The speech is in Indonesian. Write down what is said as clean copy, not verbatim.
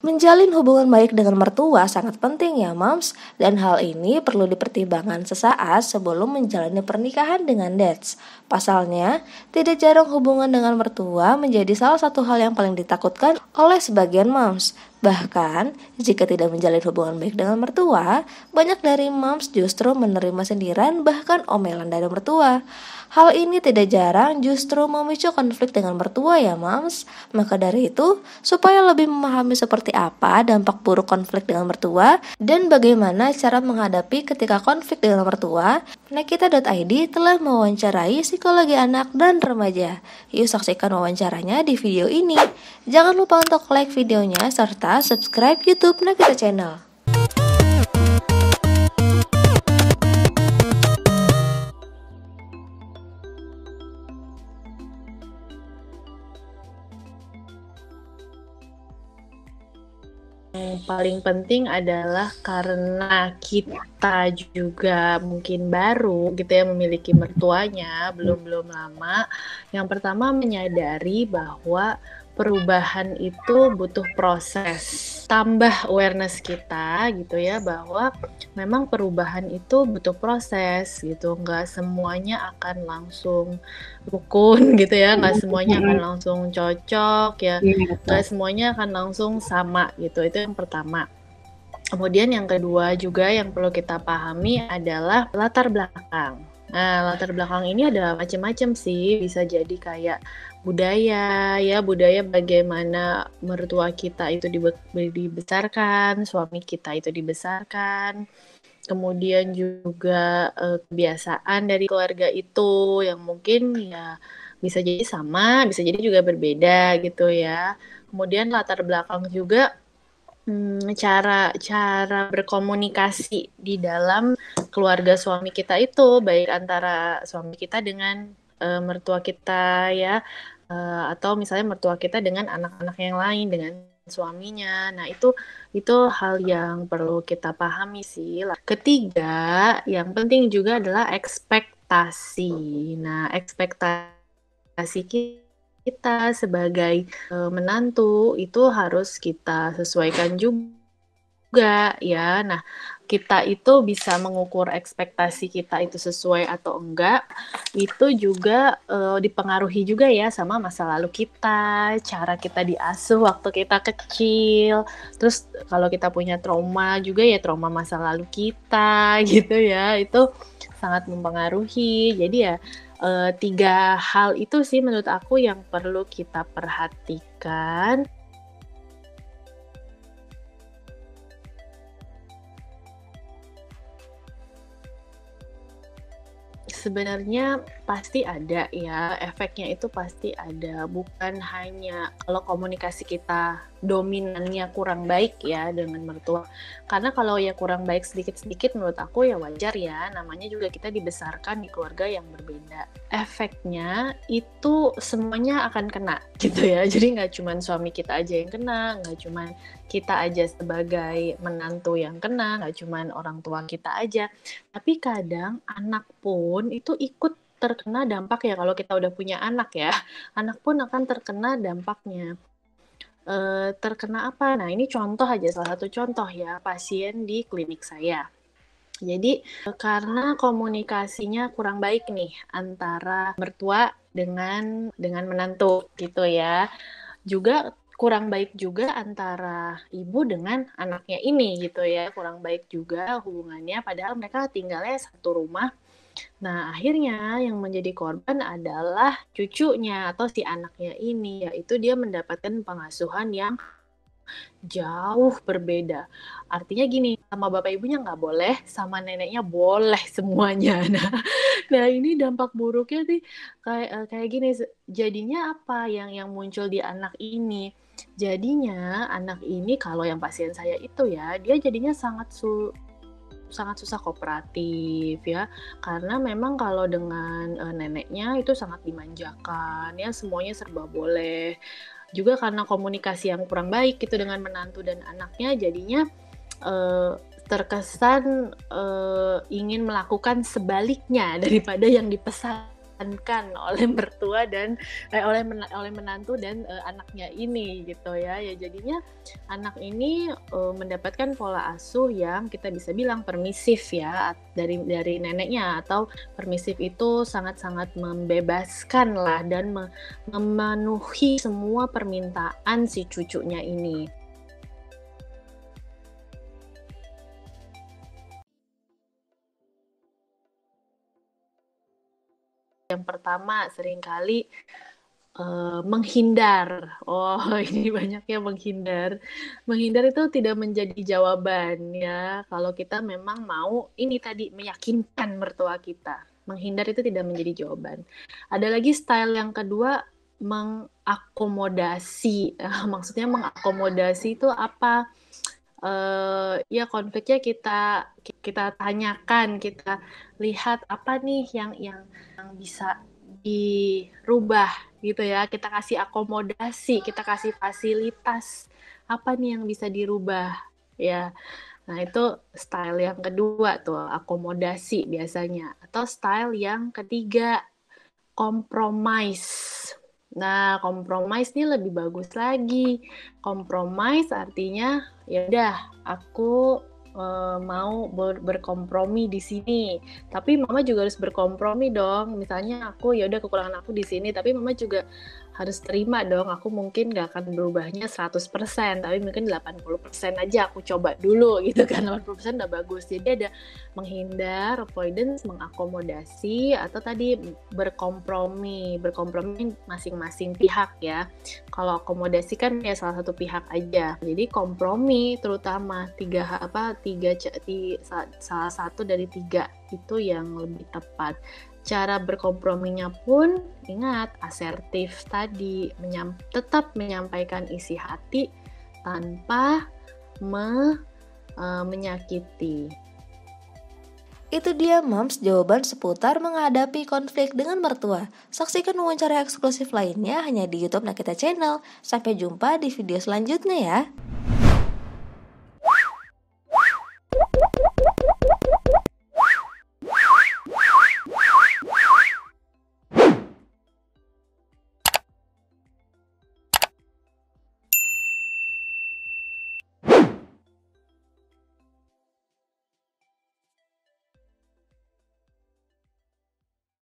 Menjalin hubungan baik dengan mertua sangat penting ya Mams, dan hal ini perlu dipertimbangkan sesaat sebelum menjalani pernikahan dengan dads. Pasalnya, tidak jarang hubungan dengan mertua menjadi salah satu hal yang paling ditakutkan oleh sebagian Mams. Bahkan, jika tidak menjalin hubungan baik dengan mertua, banyak dari Mams justru menerima sindiran bahkan omelan dari mertua. Hal ini tidak jarang justru memicu konflik dengan mertua ya Mams. Maka dari itu, supaya lebih memahami seperti apa dampak buruk konflik dengan mertua dan bagaimana cara menghadapi ketika konflik dengan mertua, Nakita.id telah mewawancarai psikologi anak dan remaja. Yuk saksikan wawancaranya di video ini. Jangan lupa untuk like videonya serta subscribe YouTube Nakita Channel. Yang paling penting adalah karena kita juga mungkin baru gitu ya memiliki mertuanya belum lama. Yang pertama menyadari bahwa perubahan itu butuh proses. Tambah awareness kita gitu ya bahwa memang perubahan itu butuh proses gitu. Nggak semuanya akan langsung rukun gitu ya, nggak semuanya akan langsung cocok ya. Nggak semuanya akan langsung sama gitu, itu yang pertama. Kemudian yang kedua juga yang perlu kita pahami adalah latar belakang. Nah, latar belakang ini ada macam-macam sih, bisa jadi kayak budaya ya, budaya bagaimana mertua kita itu dibesarkan, suami kita itu dibesarkan, kemudian juga kebiasaan dari keluarga itu yang mungkin ya bisa jadi sama, bisa jadi juga berbeda gitu ya. Kemudian latar belakang juga cara berkomunikasi di dalam keluarga suami kita itu, baik antara suami kita dengan mertua kita ya, atau misalnya mertua kita dengan anak-anak yang lain, dengan suaminya. Nah, itu hal yang perlu kita pahami sih. Ketiga, yang penting juga adalah ekspektasi. Nah, ekspektasi kita sebagai menantu itu harus kita sesuaikan juga ya. Nah, kita itu bisa mengukur ekspektasi kita itu sesuai atau enggak, itu juga dipengaruhi juga ya sama masa lalu kita, cara kita diasuh waktu kita kecil, terus kalau kita punya trauma juga ya trauma masa lalu kita gitu ya, itu sangat mempengaruhi. Jadi ya 3 hal itu sih menurut aku yang perlu kita perhatikan. Sebenarnya pasti ada ya, efeknya itu pasti ada. Bukan hanya kalau komunikasi kita dominannya kurang baik ya dengan mertua. Karena kalau ya kurang baik sedikit-sedikit menurut aku ya wajar ya, namanya juga kita dibesarkan di keluarga yang berbeda. Efeknya itu semuanya akan kena gitu ya. Jadi nggak cuma suami kita aja yang kena, nggak cuma kita aja sebagai menantu yang kena, nggak cuma orang tua kita aja. Tapi kadang anak pun itu ikut terkena dampak ya kalau kita udah punya anak ya. Anak pun akan terkena dampaknya. Terkena apa? Nah, ini contoh aja, salah satu contoh ya, pasien di klinik saya. Jadi, karena komunikasinya kurang baik nih antara mertua dengan menantu gitu ya. Juga kurang baik juga antara ibu dengan anaknya ini gitu ya, kurang baik juga hubungannya padahal mereka tinggalnya satu rumah. Nah, akhirnya yang menjadi korban adalah cucunya atau si anaknya ini, yaitu dia mendapatkan pengasuhan yang jauh berbeda. Artinya gini, sama bapak ibunya nggak boleh, sama neneknya boleh semuanya. Nah ini dampak buruknya sih kayak gini, jadinya apa yang muncul di anak ini? Jadinya anak ini kalau yang pasien saya itu ya, dia jadinya sangat susah kooperatif ya, karena memang kalau dengan neneknya itu sangat dimanjakan ya, semuanya serba boleh. Juga karena komunikasi yang kurang baik gitu dengan menantu dan anaknya, jadinya terkesan ingin melakukan sebaliknya daripada yang dipesan dibebankan oleh mertua dan oleh menantu dan anaknya ini gitu ya. Ya jadinya anak ini mendapatkan pola asuh yang kita bisa bilang permisif ya dari neneknya, atau permisif itu sangat-sangat membebaskan lah dan memenuhi semua permintaan si cucunya ini. Yang pertama seringkali menghindar. Oh, ini banyaknya menghindar. Menghindar itu tidak menjadi jawaban ya. Kalau kita memang mau ini tadi meyakinkan mertua kita. Menghindar itu tidak menjadi jawaban. Ada lagi style yang kedua, mengakomodasi. Maksudnya mengakomodasi itu apa? Ya konfliknya kita tanyakan, kita lihat apa nih yang bisa dirubah gitu ya. Kita kasih akomodasi, kita kasih fasilitas. Apa nih yang bisa dirubah ya. Nah, itu style yang kedua tuh, akomodasi biasanya. Atau style yang ketiga, compromise. Nah, compromise ini lebih bagus lagi. Compromise artinya ya udah aku mau berkompromi di sini. Tapi mama juga harus berkompromi dong. Misalnya aku ya udah kekurangan aku di sini, tapi mama juga harus terima dong. Aku mungkin gak akan berubahnya 100%, tapi mungkin 80% aja aku coba dulu gitu kan. 80% udah bagus. Jadi ada menghindar, avoidance, mengakomodasi, atau tadi berkompromi masing-masing pihak ya. Kalau akomodasi kan ya salah satu pihak aja. Jadi kompromi terutama salah satu dari tiga itu yang lebih tepat. Cara berkomprominya pun ingat asertif tadi, tetap menyampaikan isi hati tanpa menyakiti. Itu dia Moms, jawaban seputar menghadapi konflik dengan mertua. Saksikan wawancara eksklusif lainnya hanya di YouTube Nakita Channel. Sampai jumpa di video selanjutnya ya.